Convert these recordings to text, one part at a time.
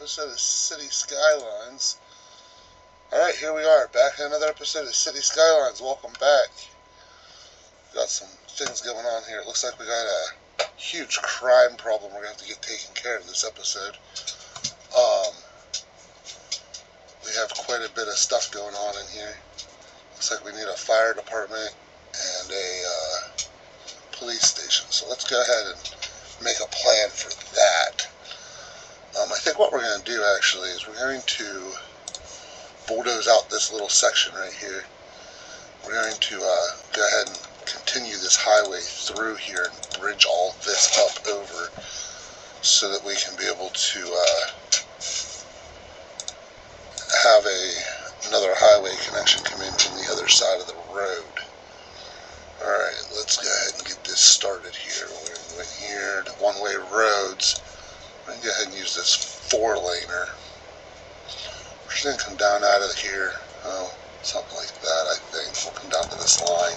episode of City Skylines. Alright, here we are, back in another episode of City Skylines. Welcome back. Got some things going on here. It looks like we got a huge crime problem we're going to have to get taken care of this episode. We have quite a bit of stuff going on in here. Looks like we need a fire department and a police station. So let's go ahead and make a plan for that. I think what we're going to do actually is we're going to bulldoze out this little section right here. We're going to go ahead and continue this highway through here and bridge all this up over so that we can be able to have another highway connection come in from the other side of the road. Alright, let's go ahead and get this started here. We're going to go in here to one-way roads. We're going to go ahead and use this four-laner. We're just going to come down out of here. Something like that, I think. We'll come down to this line.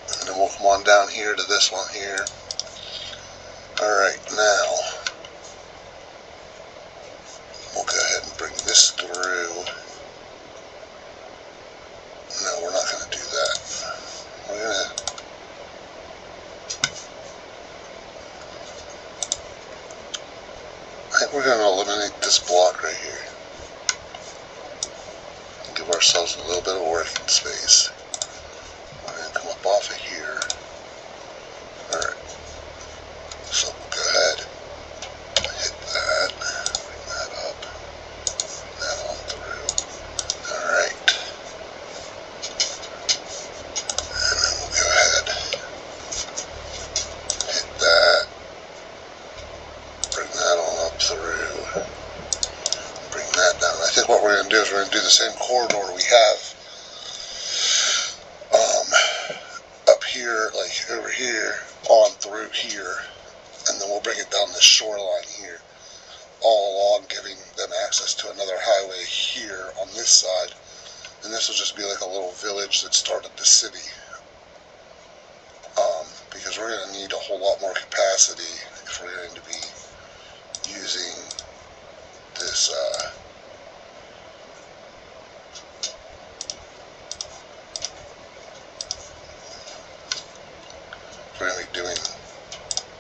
And then we'll come on down here to this one here. Alright, now we'll go ahead and bring this through. No, we're not going to do that. We're going to I think we're going to eliminate this block right here. Give ourselves a little bit of working space. We're going to come up off of here. Alright. So we'll go ahead. Hit that. Bring that up. Bring that on through. Alright. And then we'll go ahead. Hit that. Bring that on up through. Bring that down. I think what we're going to do is we're going to do the same corridor we have up here, like over here, on through here, and then we'll bring it down this shoreline here, all along, giving them access to another highway here on this side, and this will just be like a little village that started the city, because we're going to need a whole lot more capacity if we're going to be using this we're going to be doing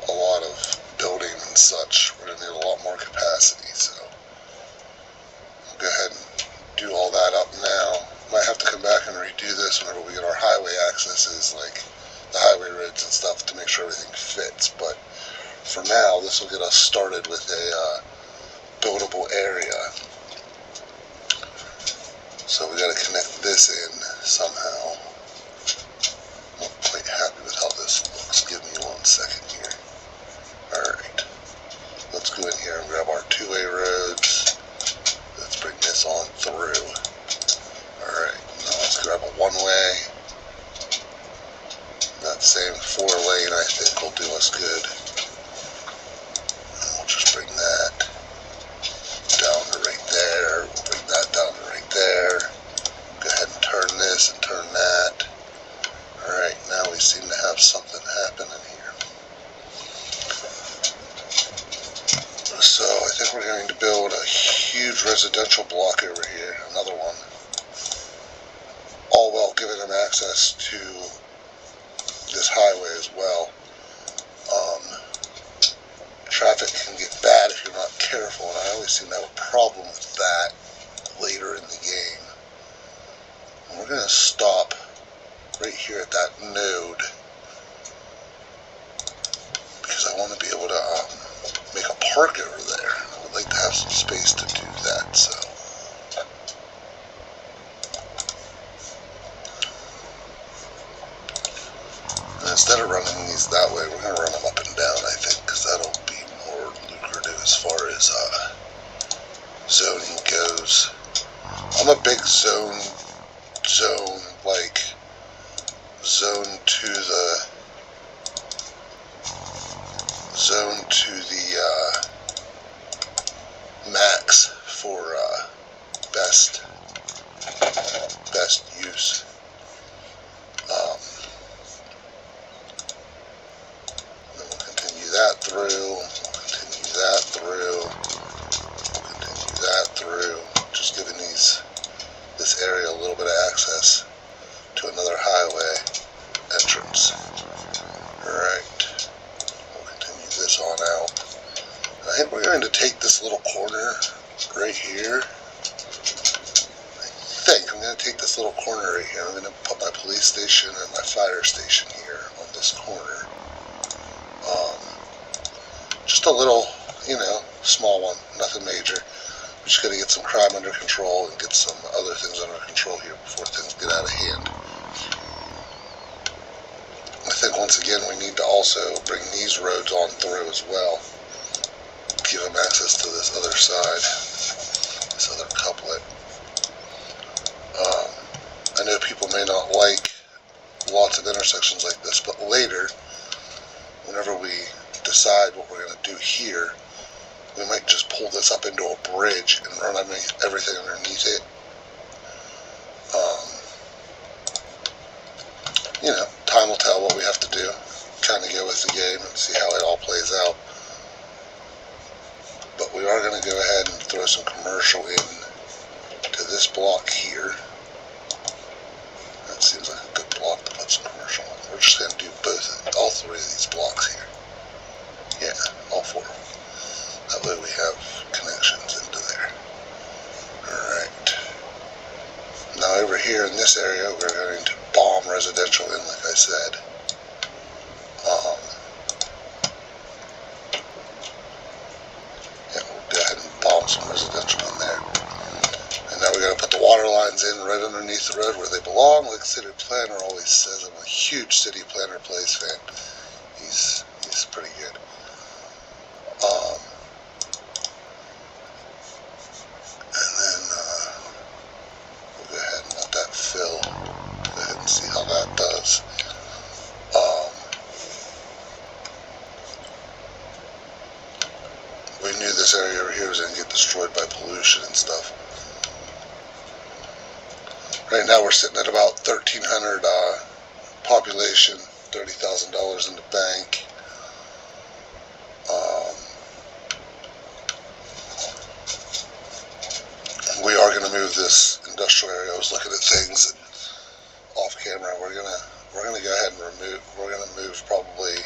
a lot of building and such. We're going to need a lot more capacity, so we'll go ahead and do all that up now. Might have to come back and redo this whenever we get our highway accesses, like the highway roads and stuff, to make sure everything fits, but for now this will get us started with a buildable area. So we got to connect this in somehow. I'm not quite happy with how this looks. Give me 1 second here. Alright. Let's go in here and grab our two-way roads. Let's bring this on through. Alright. Now let's grab a one-way. That same four-lane I think will do us good. And we'll just bring that down to right there. We'll bring that down to right there. Go ahead and turn this and turn that. Alright, now we seem to have something happening here. So I think we're going to build a huge residential block over here, another one. All while giving them access to this highway as well. Traffic can get bad if you're not careful, and I always seem to have a problem with that later in the game. And we're going to stop right here at that node because I want to be able to make a park over there. I would like to have some space to do that, so and instead of running these that way, we're going to run them up and down, I think, because that'll be more lucrative as far as zoning goes. I'm a big zone max for best use. Then we'll continue that through. We'll continue that through. think we're going to take this little corner right here. I'm going to take this little corner right here. I'm going to put my police station and my fire station here on this corner. Just a little, small one, nothing major. We just got to get some crime under control and get some other things under control here before things get out of hand. I think once again we need to also bring these roads on through as well. Give them access to this other side, this other couplet. I know people may not like lots of intersections like this, but later, whenever we decide what we're going to do here, we might just pull this up into a bridge and run everything underneath it. Time will tell what we have to do. Kind of go with the game and see how it all plays out. But we are going to go ahead and throw some commercial in to this block here. That seems like a good block to put some commercial on. We're just going to do all three of these blocks here. Yeah, all four. That way we have connections into there. Alright. Now over here in this area, we're going to bomb residential in, like I said. Yeah, we'll go ahead and bomb some residential in there. And now we're going to put the water lines in right underneath the road where they belong, like city planner always says. I'm a huge city planner plays fan. He's pretty good. And then we'll go ahead and let that fill. Go ahead and see how that does. We knew this area over here was going to get destroyed by pollution and stuff. Right now we're sitting at about 1,300 population, $30,000 in the bank. We are going to move this industrial area. I was looking at things off camera. We're gonna go ahead and we're gonna move probably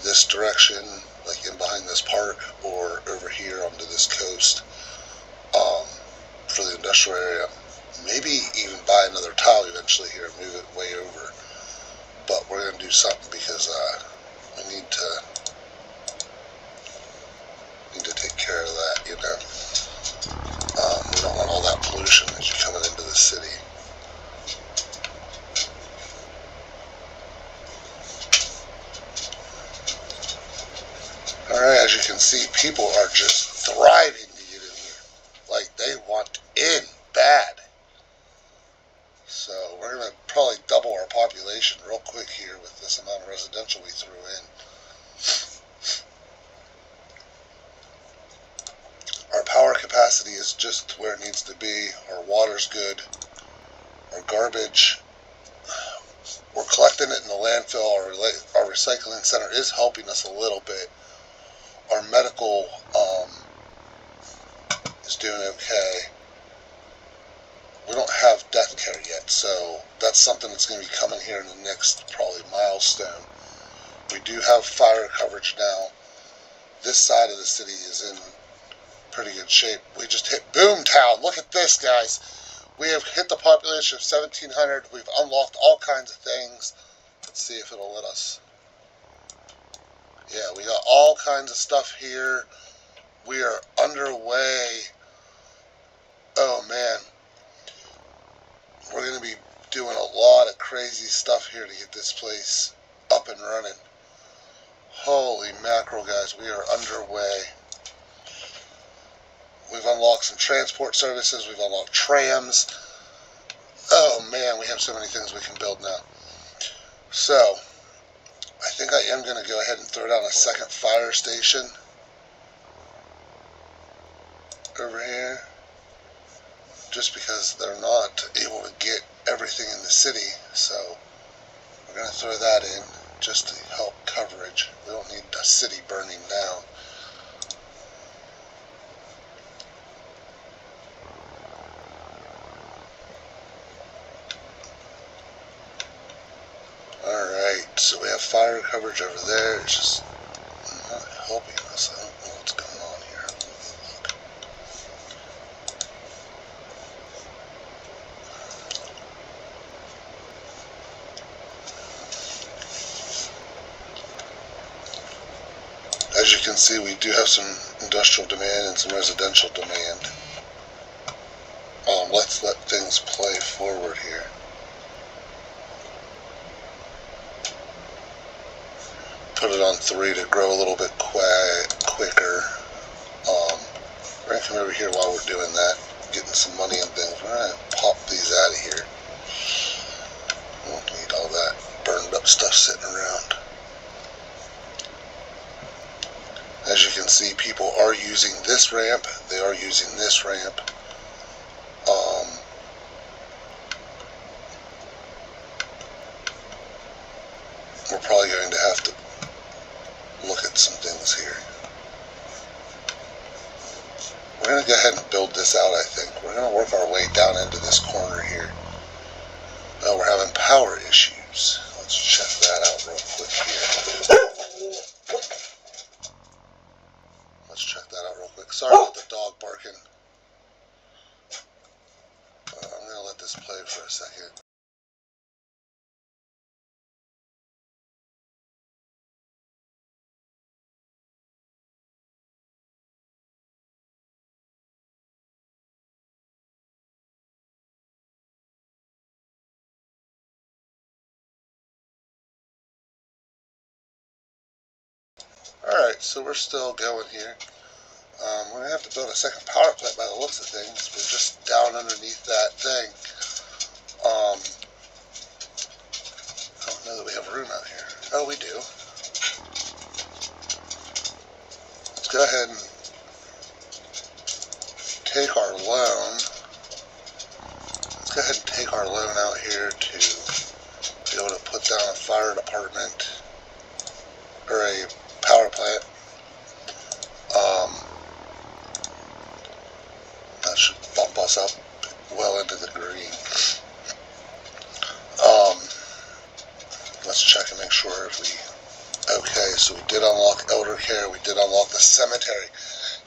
this direction, like in behind this park, or over here onto this coast for the industrial area. Maybe even buy another tile eventually here and move it way over. But we're gonna do something because we need to take care of that, We don't want all that pollution as you're coming into the city. Alright, as you can see, people are just thriving to get in here. Like, they want in bad. So, we're going to probably double our population real quick here with this amount of residential we threw in. Our power capacity is just where it needs to be. Our water's good. Our garbage, we're collecting it in the landfill. Our recycling center is helping us a little bit. Our medical is doing okay. We don't have death care yet, so that's something that's going to be coming here in the next probably milestone. We do have fire coverage now. This side of the city is in pretty good shape. We just hit Boomtown. Look at this, guys. We have hit the population of 1,700. We've unlocked all kinds of things. Let's see if it'll let us. Yeah, we got all kinds of stuff here. We are underway. Oh, man. We're going to be doing a lot of crazy stuff here to get this place up and running. Holy mackerel, guys. We are underway. We've unlocked some transport services. We've unlocked trams. Oh, man. We have so many things we can build now. So, I think I am going to go ahead and throw down a second fire station over here, just because they're not able to get everything in the city. So we're going to throw that in just to help coverage. We don't need the city burning down. Alright, so we have fire coverage over there. It's just not helping us. I don't know As you can see, we do have some industrial demand and some residential demand. Let's let things play forward here. Put it on 3 to grow a little bit quicker. We're going to come over here while we're doing that, getting some money and things. We're going to pop these out of here. We don't need all that burned up stuff sitting around. As you can see, people are using this ramp. They are using this ramp. We're probably going to have to look at some things here. We're going to go ahead and build this out, I think. We're going to work our way down into this corner here. Oh, we're having power issues. Let's check that out real quick here. Let's check that out real quick. Sorry about the dog barking. I'm going to let this play for a second. Alright, so we're still going here. We're going to have to build a second power plant by the looks of things. We're just down underneath that thing. I don't know that we have room out here. Oh, we do. Let's go ahead and take our loan. Let's go ahead and take our loan out here to be able to put down a fire department or a power plant. That should bump us up well into the green. Let's check and make sure if we... Okay, so we did unlock elder care. We did unlock the cemetery.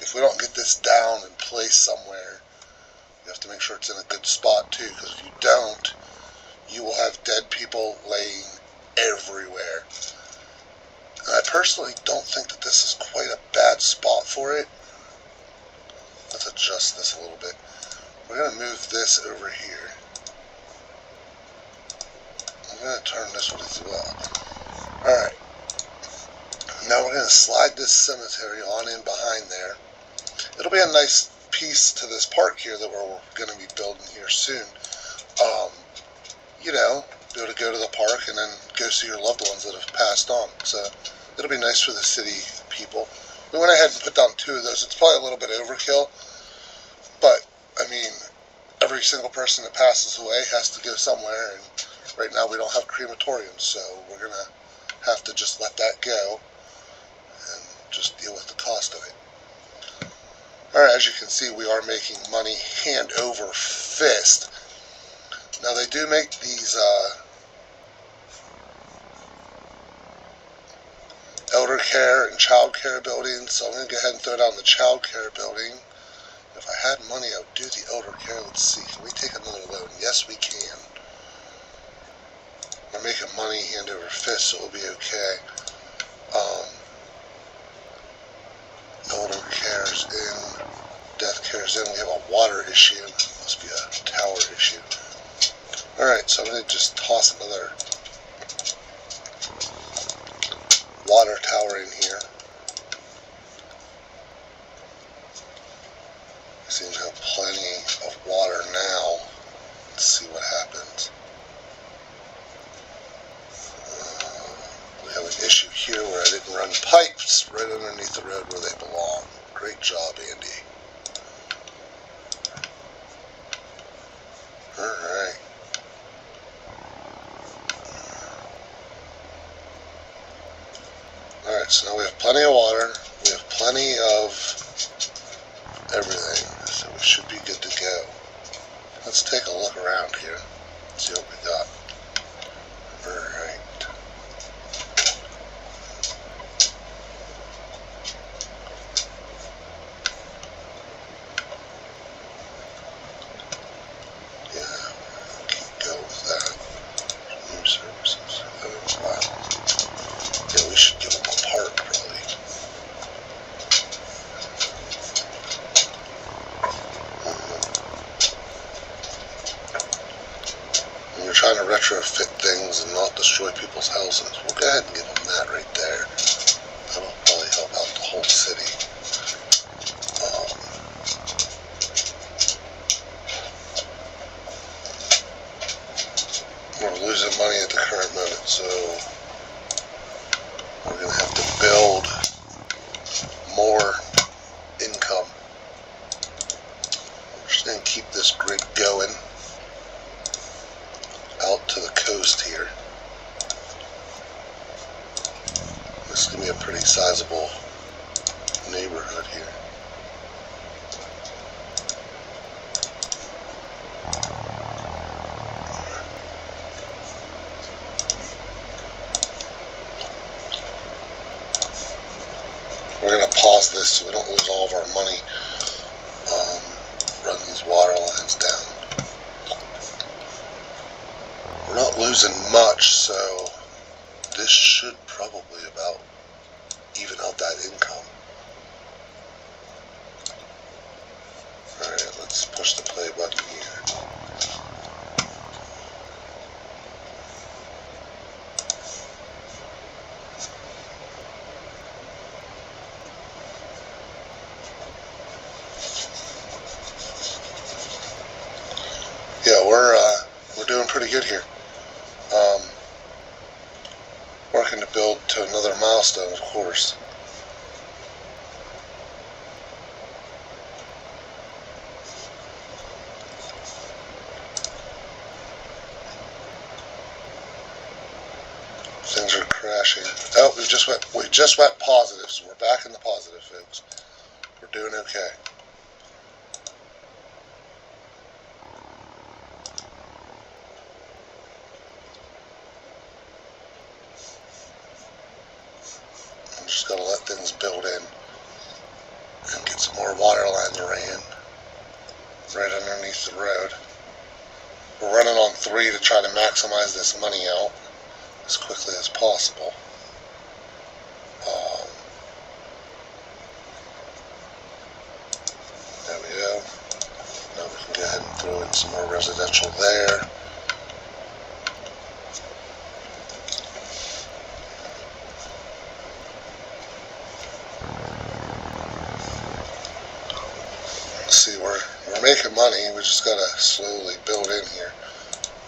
If we don't get this down and placed somewhere, you have to make sure it's in a good spot too, because if you don't, you will have dead people laying everywhere. And I personally don't think that this is quite a bad spot for it. Let's adjust this a little bit. We're going to move this over here. I'm going to turn this one as well. Alright. Now we're going to slide this cemetery on in behind there. It'll be a nice piece to this park here that we're going to be building here soon. You know, be able to go to the park and then go see your loved ones that have passed on. So it'll be nice for the city people. We went ahead and put down 2 of those. It's probably a little bit overkill, but I mean, every single person that passes away has to go somewhere, and right now we don't have crematoriums, so we're going to have to just let that go and just deal with the cost of it. Alright, as you can see, we are making money hand over fist. Now they do make these elder care and child care buildings, so I'm going to go ahead and throw down the child care building. If I had money, I would do the elder care. Let's see, can we take another loan? Yes, we can. We're making money hand over fist, so it'll be okay. Elder care's in, death care's in. We have a water issue. Must be a tower issue. Alright, so I'm going to just toss another water tower in here. We seem to have plenty of water now. Let's see what happens. We have an issue here where I didn't run pipes right underneath the road where they belong. Great job, Andy. Alright. Alright, so now we have plenty of water. We have plenty of everything. So we should be good to go. Let's take a look around here. See what we got. Alright. Services. Oh, wow. Yeah, we should give them a park, probably. destroy people's houses. We'll go ahead and give them that right there. That'll probably help out the whole city. We're losing money at the current moment, so we're going to have to build more income. We're just going to keep this grid going out to the coast here. This is going to be a pretty sizable neighborhood here. We're going to pause this so we don't lose all of our money. Run these water lines down. We're not losing much, so this should probably about even out that income. Alright, let's push the play button here. Yeah, we're doing pretty good here. Working to build to another milestone, of course. Things are crashing. Oh, we just went positive, so we're back in the positive, folks. We're doing okay. I'm just gonna let things build in and get some more water lines ran right underneath the road. We're running on 3 to try to maximize this money out as quickly as possible. There we go. Now we can go ahead and throw in some more residential there. See, we're making money. We just gotta slowly build in here.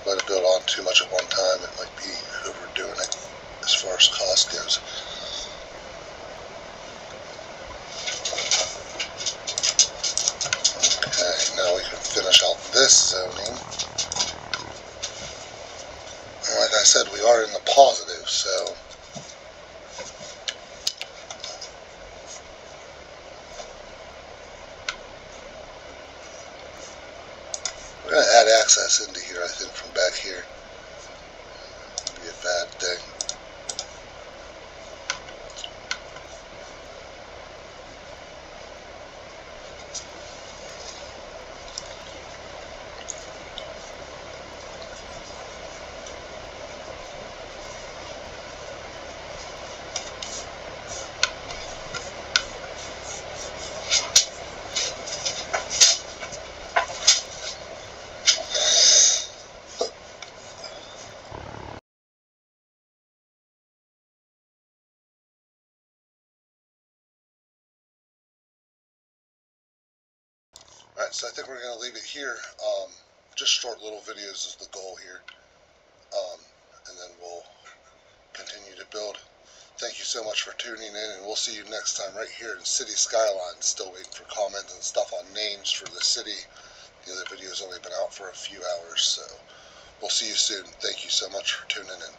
Let it build on too much at one time. It might be overdoing it as far as cost goes. Okay, now we can finish out this zoning. And like I said, we are in the positive, so we're going to add access into here, I think, from back here. Wouldn't be a bad thing. Alright, so I think we're going to leave it here. Just short little videos is the goal here. And then we'll continue to build. Thank you so much for tuning in, and we'll see you next time right here in City Skylines. Still waiting for comments and stuff on names for the city. The other video's only been out for a few hours, so we'll see you soon. Thank you so much for tuning in.